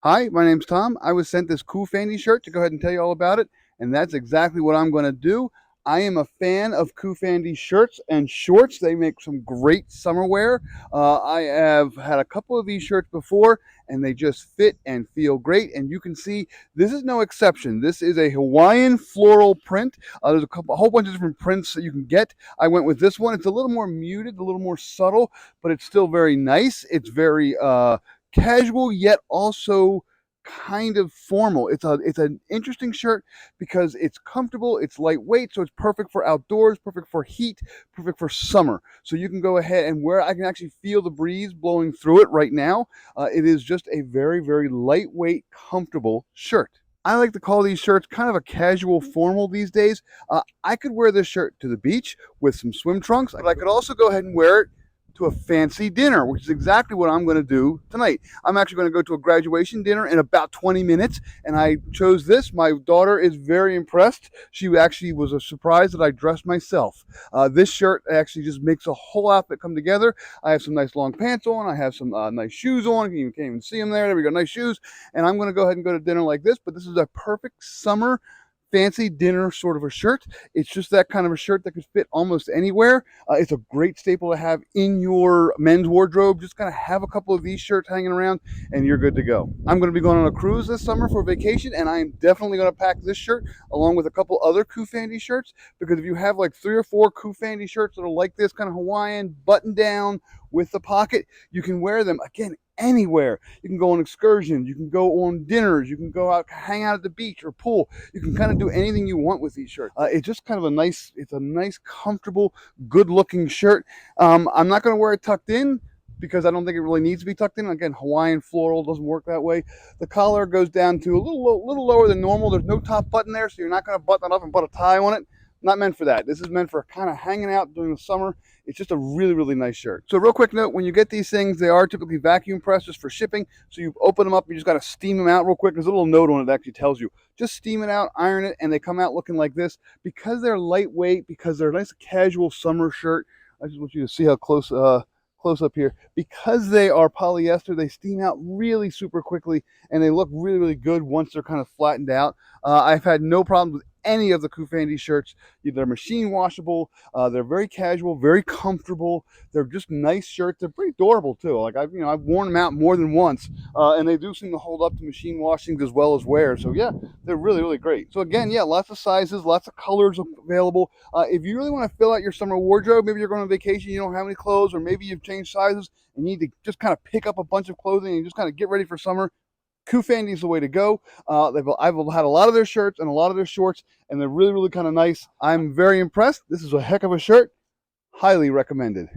Hi, my name's Tom. I was sent this COOFANDY shirt to go ahead and tell you all about it, and that's exactly what I'm going to do. I am a fan of COOFANDY shirts and shorts. They make some great summer wear. I have had a couple of these shirts before, and they just fit and feel great. And you can see this is no exception. This is a Hawaiian floral print. There's a whole bunch of different prints that you can get. I went with this one. It's a little more muted, a little more subtle, but it's still very nice. It's very casual yet also kind of formal. It's an interesting shirt because it's comfortable, it's lightweight, so it's perfect for outdoors, perfect for heat, perfect for summer. So you can go ahead and wear. I can actually feel the breeze blowing through it right now. It is just a very lightweight, comfortable shirt. I like to call these shirts kind of a casual formal these days. I could wear this shirt to the beach with some swim trunks, but I could also go ahead and wear it to a fancy dinner, which is exactly what I'm going to do tonight. I'm actually going to go to a graduation dinner in about 20 minutes, and I chose this. My daughter is very impressed. She actually was surprised that I dressed myself. This shirt actually just makes a whole outfit come together. I have some nice long pants on. I have some nice shoes on. You can't even see them there. There we go, nice shoes. And I'm going to go ahead and go to dinner like this, but this is a perfect summer fancy dinner sort of a shirt. It's just that kind of a shirt that could fit almost anywhere. It's a great staple to have in your men's wardrobe. Just kind of have a couple of these shirts hanging around and you're good to go. I'm going to be going on a cruise this summer for vacation, and I am definitely going to pack this shirt along with a couple other COOFANDY shirts, because if you have like 3 or 4 COOFANDY shirts that are like this kind of Hawaiian button down with the pocket, you can wear them again anywhere. You can go on excursions, you can go on dinners, you can go out, hang out at the beach or pool. You can kind of do anything you want with these shirts. It's just kind of it's a nice, comfortable, good-looking shirt. I'm not going to wear it tucked in because I don't think it really needs to be tucked in. Again, Hawaiian floral doesn't work that way. The collar goes down to a little lower than normal. There's no top button there, so you're not going to button it up and put a tie on it. Not meant for that. This is meant for kind of hanging out during the summer. It's just a really nice shirt. So real quick note, when you get these things, they are typically vacuum pressed just for shipping. So you open them up, you just got to steam them out real quick. There's a little note on it that actually tells you. Just steam it out, iron it, and they come out looking like this. Because they're lightweight, because they're a nice casual summer shirt, I just want you to see how close up here. Because they are polyester, they steam out really super quickly, and they look really good once they're kind of flattened out. I've had no problems with any of the COOFANDY shirts. They're machine washable. They're very casual, very comfortable. They're just nice shirts. They're pretty durable too. Like I've worn them out more than once, and they do seem to hold up to machine washings as well as wear. So yeah, they're really great. So again, yeah, lots of sizes, lots of colors available. If you really want to fill out your summer wardrobe, maybe you're going on vacation, you don't have any clothes, or maybe you've changed sizes and you need to just kind of pick up a bunch of clothing and just kind of get ready for summer, COOFANDY is the way to go. I've had a lot of their shirts and a lot of their shorts, and they're really kind of nice. I'm very impressed. This is a heck of a shirt. Highly recommended.